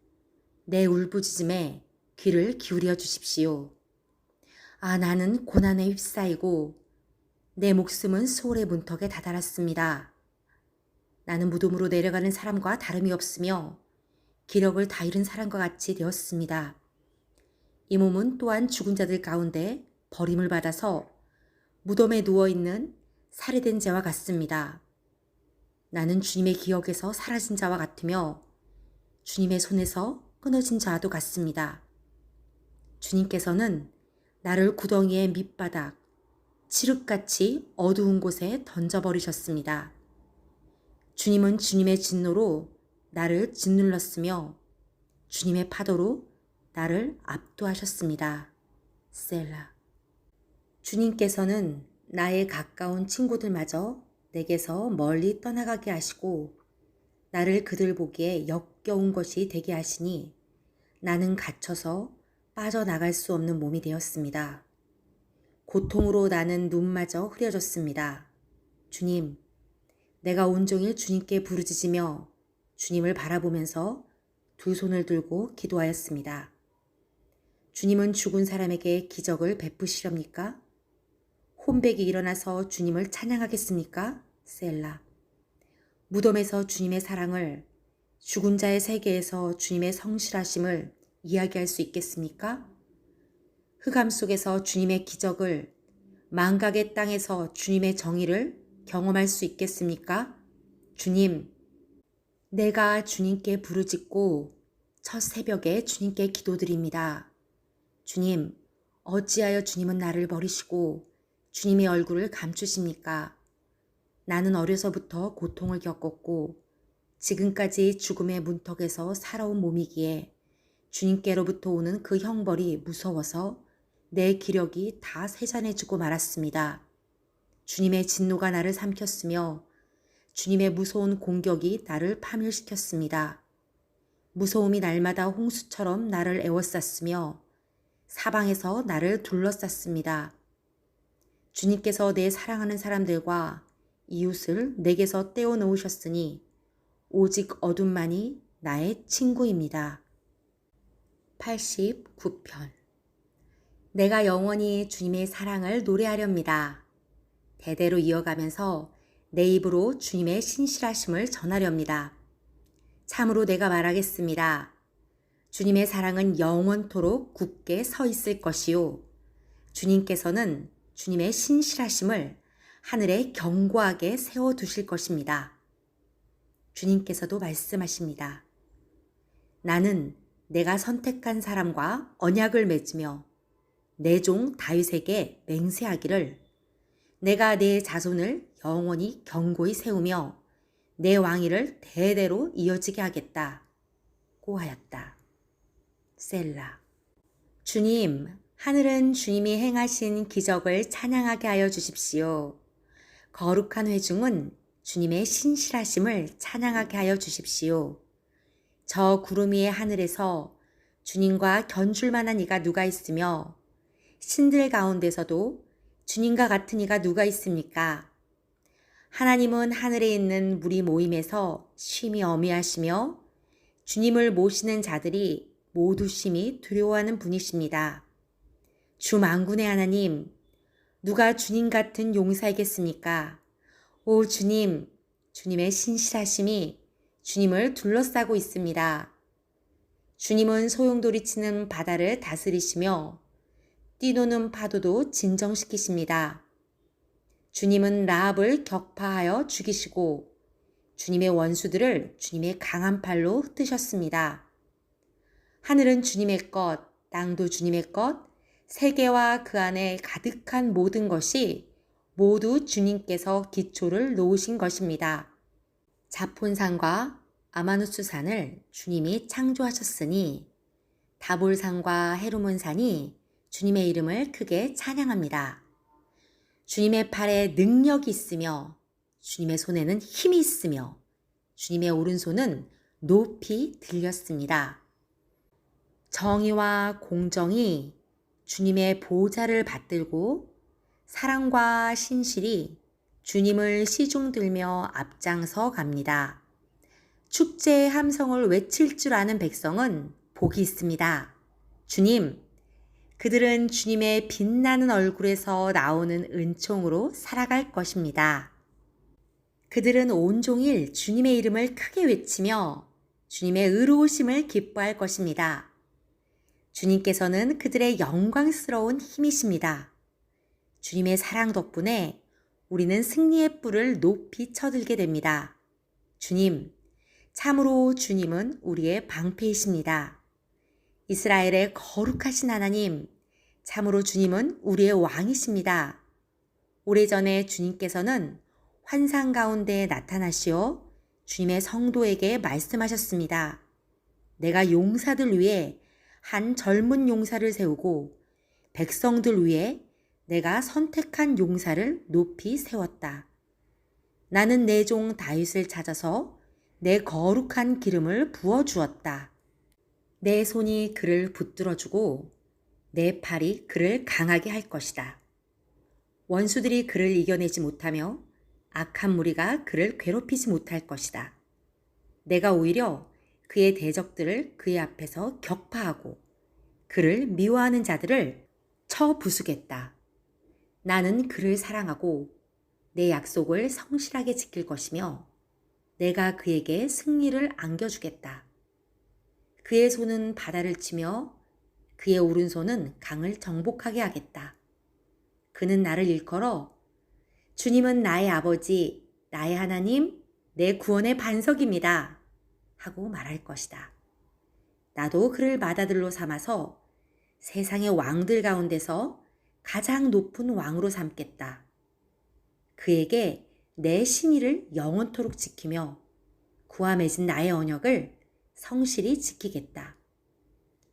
S1: 내 울부짖음에 귀를 기울여 주십시오. 아, 나는 고난에 휩싸이고 내 목숨은 소울의 문턱에 다다랐습니다. 나는 무덤으로 내려가는 사람과 다름이 없으며 기력을 다 잃은 사람과 같이 되었습니다. 이 몸은 또한 죽은 자들 가운데 버림을 받아서 무덤에 누워있는 살해된 자와 같습니다. 나는 주님의 기억에서 사라진 자와 같으며 주님의 손에서 끊어진 자와도 같습니다. 주님께서는 나를 구덩이의 밑바닥, 칠흑같이 어두운 곳에 던져버리셨습니다. 주님은 주님의 진노로 나를 짓눌렀으며 주님의 파도로 나를 압도하셨습니다. 셀라. 주님께서는 나의 가까운 친구들마저 내게서 멀리 떠나가게 하시고 나를 그들 보기에 역겨운 것이 되게 하시니 나는 갇혀서 빠져나갈 수 없는 몸이 되었습니다. 고통으로 나는 눈마저 흐려졌습니다. 주님, 내가 온종일 주님께 부르짖으며 주님을 바라보면서 두 손을 들고 기도하였습니다. 주님은 죽은 사람에게 기적을 베푸시렵니까? 혼백이 일어나서 주님을 찬양하겠습니까? 셀라. 무덤에서 주님의 사랑을, 죽은 자의 세계에서 주님의 성실하심을 이야기할 수 있겠습니까? 흑암 속에서 주님의 기적을, 망각의 땅에서 주님의 정의를 경험할 수 있겠습니까? 주님, 내가 주님께 부르짖고 첫 새벽에 주님께 기도드립니다. 주님, 어찌하여 주님은 나를 버리시고 주님의 얼굴을 감추십니까? 나는 어려서부터 고통을 겪었고 지금까지 죽음의 문턱에서 살아온 몸이기에 주님께로부터 오는 그 형벌이 무서워서 내 기력이 다 세잔해지고 말았습니다. 주님의 진노가 나를 삼켰으며 주님의 무서운 공격이 나를 파멸시켰습니다. 무서움이 날마다 홍수처럼 나를 에워쌌으며 사방에서 나를 둘러쌌습니다. 주님께서 내 사랑하는 사람들과 이웃을 내게서 떼어놓으셨으니 오직 어둠만이 나의 친구입니다. 89편. 내가 영원히 주님의 사랑을 노래하렵니다. 대대로 이어가면서 내 입으로 주님의 신실하심을 전하렵니다. 참으로 내가 말하겠습니다. 주님의 사랑은 영원토록 굳게 서 있을 것이요. 주님께서는 주님의 신실하심을 하늘에 견고하게 세워두실 것입니다. 주님께서도 말씀하십니다. 나는 내가 선택한 사람과 언약을 맺으며 내 종 다윗에게 맹세하기를 내가 내 자손을 영원히 견고히 세우며 내 왕위를 대대로 이어지게 하겠다. 고 하였다. 셀라. 주님, 하늘은 주님이 행하신 기적을 찬양하게 하여 주십시오. 거룩한 회중은 주님의 신실하심을 찬양하게 하여 주십시오. 저 구름 위의 하늘에서 주님과 견줄 만한 이가 누가 있으며 신들 가운데서도 주님과 같은 이가 누가 있습니까? 하나님은 하늘에 있는 무리 모임에서 쉼이 어미하시며 주님을 모시는 자들이 모두 심히 두려워하는 분이십니다. 주 만군의 하나님, 누가 주님 같은 용사이겠습니까? 오 주님, 주님의 신실하심이 주님을 둘러싸고 있습니다. 주님은 소용돌이치는 바다를 다스리시며 뛰노는 파도도 진정시키십니다. 주님은 라합을 격파하여 죽이시고 주님의 원수들을 주님의 강한 팔로 흩으셨습니다. 하늘은 주님의 것, 땅도 주님의 것, 세계와 그 안에 가득한 모든 것이 모두 주님께서 기초를 놓으신 것입니다. 자폰산과 아마누스산을 주님이 창조하셨으니 다볼산과 헤르몬산이 주님의 이름을 크게 찬양합니다. 주님의 팔에 능력이 있으며 주님의 손에는 힘이 있으며 주님의 오른손은 높이 들렸습니다. 정의와 공정이 주님의 보좌를 받들고 사랑과 신실이 주님을 시중들며 앞장서 갑니다. 축제의 함성을 외칠 줄 아는 백성은 복이 있습니다. 주님, 그들은 주님의 빛나는 얼굴에서 나오는 은총으로 살아갈 것입니다. 그들은 온종일 주님의 이름을 크게 외치며 주님의 의로우심을 기뻐할 것입니다. 주님께서는 그들의 영광스러운 힘이십니다. 주님의 사랑 덕분에 우리는 승리의 뿔을 높이 쳐들게 됩니다. 주님, 참으로 주님은 우리의 방패이십니다. 이스라엘의 거룩하신 하나님, 참으로 주님은 우리의 왕이십니다. 오래전에 주님께서는 환상 가운데 나타나시어 주님의 성도에게 말씀하셨습니다. 내가 용사들 위해 한 젊은 용사를 세우고 백성들 위해 내가 선택한 용사를 높이 세웠다. 나는 내 종 다윗을 찾아서 내 거룩한 기름을 부어 주었다. 내 손이 그를 붙들어주고 내 팔이 그를 강하게 할 것이다. 원수들이 그를 이겨내지 못하며 악한 무리가 그를 괴롭히지 못할 것이다. 내가 오히려 그의 대적들을 그의 앞에서 격파하고 그를 미워하는 자들을 쳐 부수겠다. 나는 그를 사랑하고 내 약속을 성실하게 지킬 것이며 내가 그에게 승리를 안겨주겠다. 그의 손은 바다를 치며 그의 오른손은 강을 정복하게 하겠다. 그는 나를 일컬어 주님은 나의 아버지, 나의 하나님, 내 구원의 반석입니다. 하고 말할 것이다. 나도 그를 맏아들로 삼아서 세상의 왕들 가운데서 가장 높은 왕으로 삼겠다. 그에게 내 신의를 영원토록 지키며 그와 맺은 나의 언약을 성실히 지키겠다.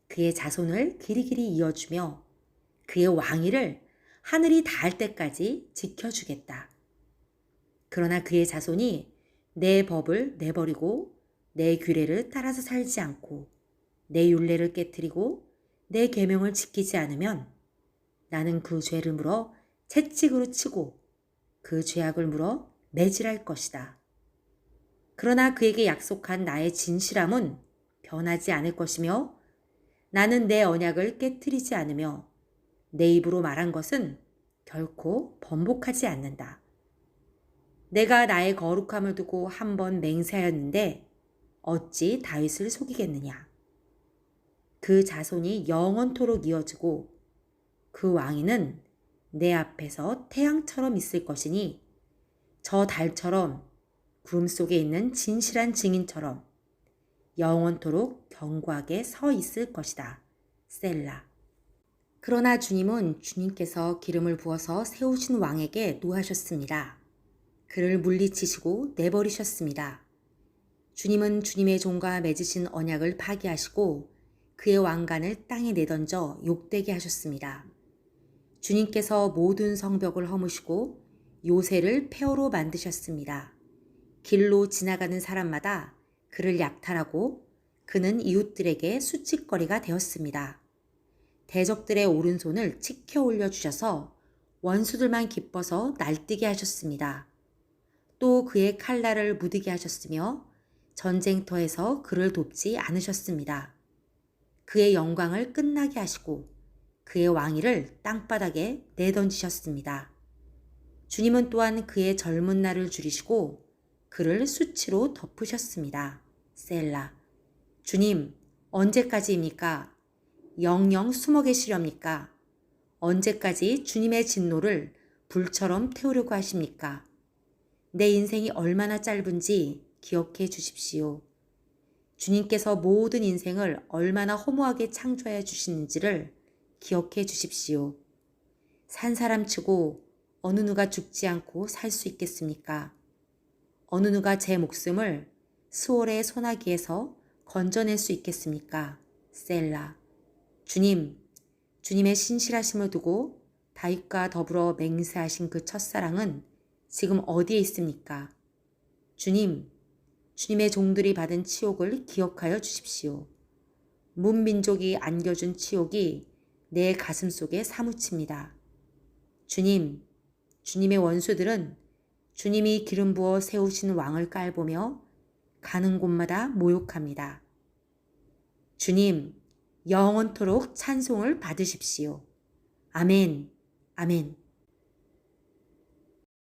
S1: 그의 자손을 길이길이 이어주며 그의 왕위를 하늘이 닿을 때까지 지켜주겠다. 그러나 그의 자손이 내 법을 내버리고 내 규례를 따라서 살지 않고 내 율례를 깨뜨리고 내 계명을 지키지 않으면 나는 그 죄를 물어 채찍으로 치고 그 죄악을 물어 매질할 것이다. 그러나 그에게 약속한 나의 진실함은 변하지 않을 것이며 나는 내 언약을 깨뜨리지 않으며 내 입으로 말한 것은 결코 번복하지 않는다. 내가 나의 거룩함을 두고 한 번 맹세하였는데 어찌 다윗을 속이겠느냐. 그 자손이 영원토록 이어지고 그 왕위는 내 앞에서 태양처럼 있을 것이니 저 달처럼 구름 속에 있는 진실한 증인처럼 영원토록 견고하게 서 있을 것이다. 셀라. 그러나 주님은 주님께서 기름을 부어서 세우신 왕에게 노하셨습니다. 그를 물리치시고 내버리셨습니다. 주님은 주님의 종과 맺으신 언약을 파기하시고 그의 왕관을 땅에 내던져 욕되게 하셨습니다. 주님께서 모든 성벽을 허무시고 요새를 폐허로 만드셨습니다. 길로 지나가는 사람마다 그를 약탈하고 그는 이웃들에게 수치거리가 되었습니다. 대적들의 오른손을 치켜 올려주셔서 원수들만 기뻐서 날뛰게 하셨습니다. 또 그의 칼날을 무디게 하셨으며 전쟁터에서 그를 돕지 않으셨습니다. 그의 영광을 끝나게 하시고 그의 왕위를 땅바닥에 내던지셨습니다. 주님은 또한 그의 젊은 날을 줄이시고 그를 수치로 덮으셨습니다. 셀라. 주님, 언제까지입니까? 영영 숨어 계시렵니까? 언제까지 주님의 진노를 불처럼 태우려고 하십니까? 내 인생이 얼마나 짧은지 기억해 주십시오. 주님께서 모든 인생을 얼마나 허무하게 창조해 주시는지를 기억해 주십시오. 산 사람치고 어느 누가 죽지 않고 살 수 있겠습니까? 어느 누가 제 목숨을 스올의 소나기에서 건져낼 수 있겠습니까? 셀라. 주님, 주님의 신실하심을 두고 다윗과 더불어 맹세하신 그 첫사랑은 지금 어디에 있습니까? 주님, 주님의 종들이 받은 치욕을 기억하여 주십시오. 문민족이 안겨준 치욕이 내 가슴 속에 사무칩니다. 주님, 주님의 원수들은 주님이 기름 부어 세우신 왕을 깔보며 가는 곳마다 모욕합니다. 주님, 영원토록 찬송을 받으십시오. 아멘, 아멘.